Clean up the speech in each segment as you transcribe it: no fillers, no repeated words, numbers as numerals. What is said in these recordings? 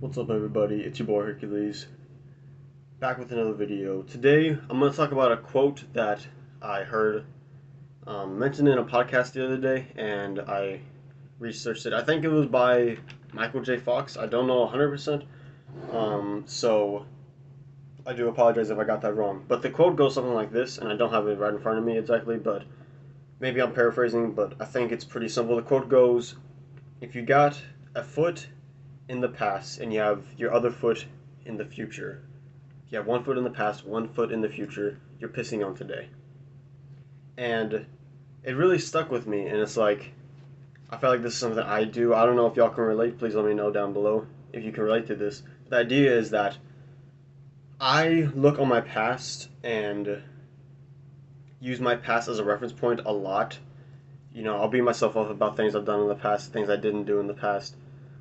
What's up, everybody? It's your boy Hercules, back with another video. Today, I'm going to talk about a quote that I heard mentioned in a podcast the other day, and I researched it. I think it was by Michael J. Fox. I don't know 100%, so I do apologize if I got that wrong. But the quote goes something like this, and I don't have it right in front of me exactly, but maybe I'm paraphrasing, but I think it's pretty simple. The quote goes, if you got a foot in the past and you have your other foot in the future, you have one foot in the past, one foot in the future, you're pissing on today. And it really stuck with me, and it's like, I feel like this is something I do. I don't know if y'all can relate. Please let me know down below if you can relate to this. The idea is that I look on my past and use my past as a reference point a lot. I'll beat myself up about things I've done in the past, things I didn't do in the past,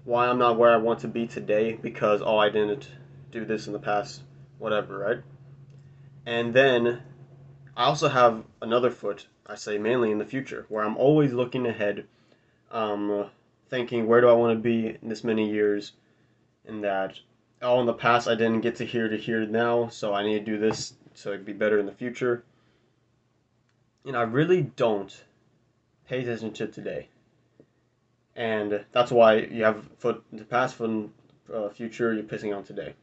why I'm not where I want to be today because, I didn't do this in the past, whatever, right? And then I also have another foot, I say mainly in the future, where I'm always looking ahead, um, thinking, where do I want to be in this many years? And that, in the past I didn't get to here now, so I need to do this to be better in the future. And I really don't pay attention to today. And that's why you have foot in the past, foot in future, you're pissing on today.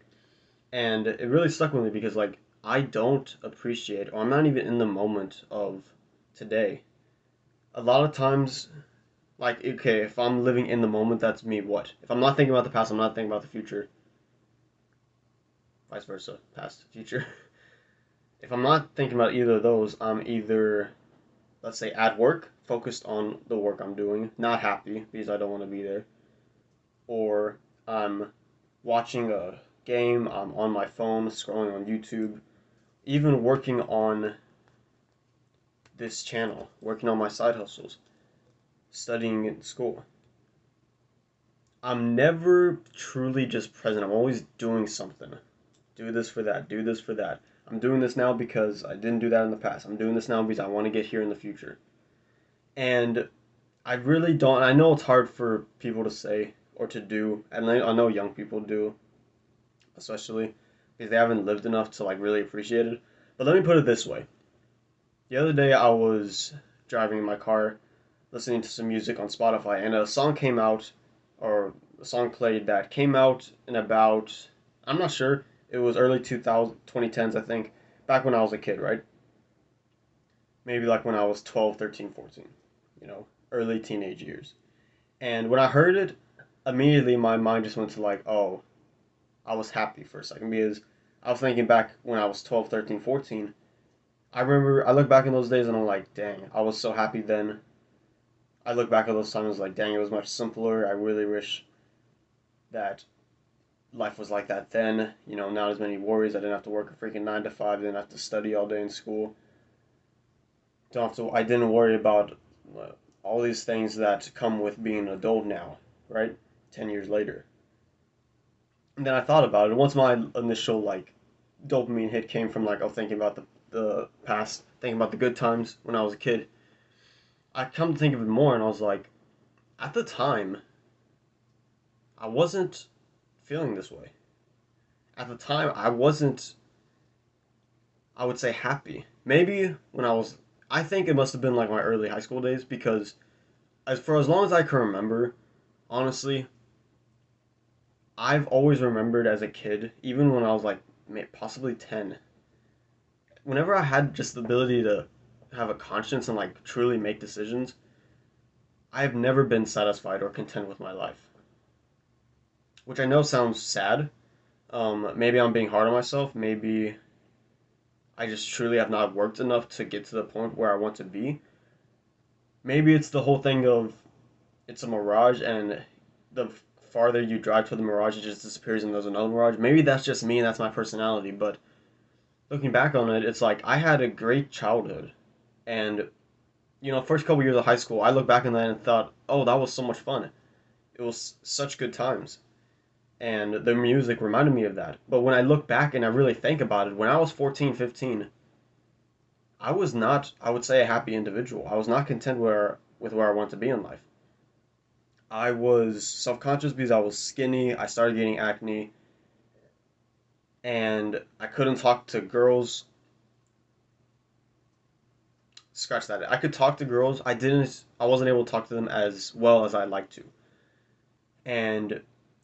And it really stuck with me because, like, I don't appreciate, or I'm not even in the moment of today. A lot of times, like, okay, if I'm living in the moment, that's me. What? If I'm not thinking about the past, I'm not thinking about the future. Vice versa, past, future. If I'm not thinking about either of those, I'm either, let's say, at work, focused on the work I'm doing, not happy because I don't want to be there, or I'm watching a game, I'm on my phone, scrolling on YouTube, even working on this channel, working on my side hustles, studying in school. I'm never truly just present. I'm always doing something. Do this for that, do this for that. I'm doing this now because I didn't do that in the past. I'm doing this now because I want to get here in the future. And I really don't, I know it's hard for people to say or to do, and I know young people do, especially because they haven't lived enough to like really appreciate it. But let me put it this way. The other day I was driving in my car listening to some music on Spotify, and a song came out, or a song played that came out in about, I'm not sure, it was early 2010s, I think, back when I was a kid, right? Maybe like when I was 12, 13, 14, early teenage years. And when I heard it, immediately my mind just went to like, oh, I was happy for a second because I was thinking back when I was 12, 13, 14. I remember, I look back in those days and I'm like, dang, I was so happy then. I look back at those times like, dang, it was much simpler. I really wish that life was like that then. Not as many worries. I didn't have to work a freaking 9 to 5. Didn't have to study all day in school. Don't have to. I didn't worry about all these things that come with being an adult now, right? 10 years later. And then I thought about it. Once my initial like dopamine hit came from like, thinking about the past, thinking about the good times when I was a kid. I come to think of it more, and I was like, at the time, I wasn't feeling this way. At the time, I wasn't, I would say, happy. Maybe when I think it must have been like my early high school days because for as long as I can remember, honestly, I've always remembered as a kid, even when I was like possibly 10, whenever I had just the ability to have a conscience and like truly make decisions, I've never been satisfied or content with my life. Which I know sounds sad. Maybe I'm being hard on myself. Maybe I just truly have not worked enough to get to the point where I want to be. Maybe it's the whole thing of it's a mirage, and the farther you drive to the mirage, it just disappears and there's another mirage. Maybe that's just me and that's my personality, but looking back on it, it's like I had a great childhood. And, first couple years of high school, I look back on that and thought, oh, that was so much fun. It was such good times. And the music reminded me of that. But when I look back and I really think about it, when I was 14, 15, I was not, I would say, a happy individual. I was not content with where I want to be in life. I was self-conscious because I was skinny. I started getting acne, and I couldn't talk to girls. Scratch that. I could talk to girls. I wasn't able to talk to them as well as I'd like to. And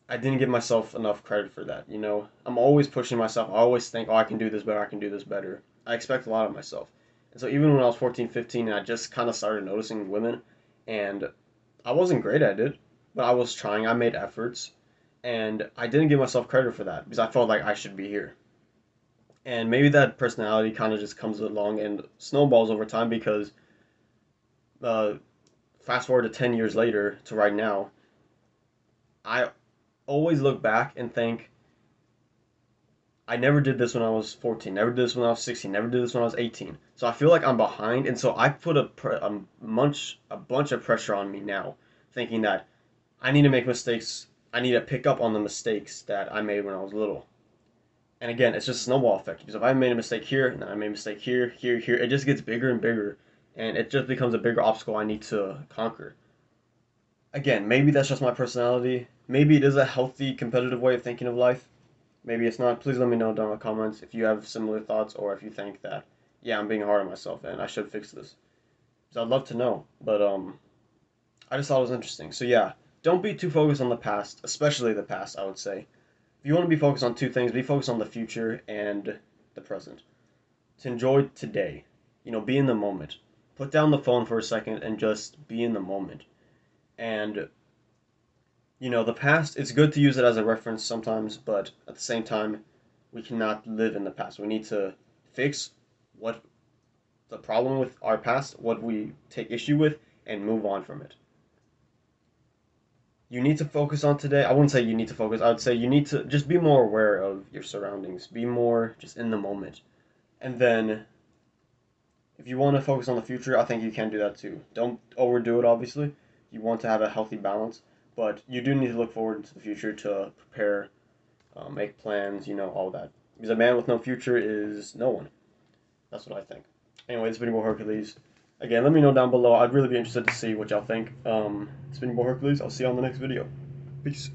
I didn't give myself enough credit for that, you know? I'm always pushing myself. I always think, "Oh, I can do this better. I can do this better." I expect a lot of myself. And so even when I was 14, 15, and I just kind of started noticing women, and I wasn't great at it, but I was trying. I made efforts, and I didn't give myself credit for that because I felt like I should be here. And maybe that personality kind of just comes along and snowballs over time because uh, fast forward to 10 years later to right now, I always look back and think, I never did this when I was 14, never did this when I was 16, never did this when I was 18. So I feel like I'm behind, and so I put a bunch of pressure on me now, thinking that I need to make mistakes. I need to pick up on the mistakes that I made when I was little. And again, it's just a snowball effect because if I made a mistake here, and then I made a mistake here, here, here, it just gets bigger and bigger, and it just becomes a bigger obstacle I need to conquer. Again, maybe that's just my personality. Maybe it is a healthy, competitive way of thinking of life. Maybe it's not. Please let me know down in the comments if you have similar thoughts or if you think that, yeah, I'm being hard on myself and I should fix this. So I'd love to know. But I just thought it was interesting. So yeah, don't be too focused on the past, especially the past, I would say. If you want to be focused on two things, be focused on the future and the present. To enjoy today. You know, be in the moment. Put down the phone for a second and just be in the moment. And you know, the past, it's good to use it as a reference sometimes, but at the same time, we cannot live in the past. We need to fix what the problem with our past, what we take issue with, and move on from it. You need to focus on today. I wouldn't say you need to focus. I would say you need to just be more aware of your surroundings. Be more just in the moment. And then if you want to focus on the future, I think you can do that too. Don't overdo it, obviously. You want to have a healthy balance, but you do need to look forward to the future to prepare, make plans, you know, all that. Because a man with no future is no one. That's what I think. Anyway, this has been your boy Hercules. Again, let me know down below. I'd really be interested to see what y'all think. It's been your boy Hercules. I'll see you on the next video. Peace.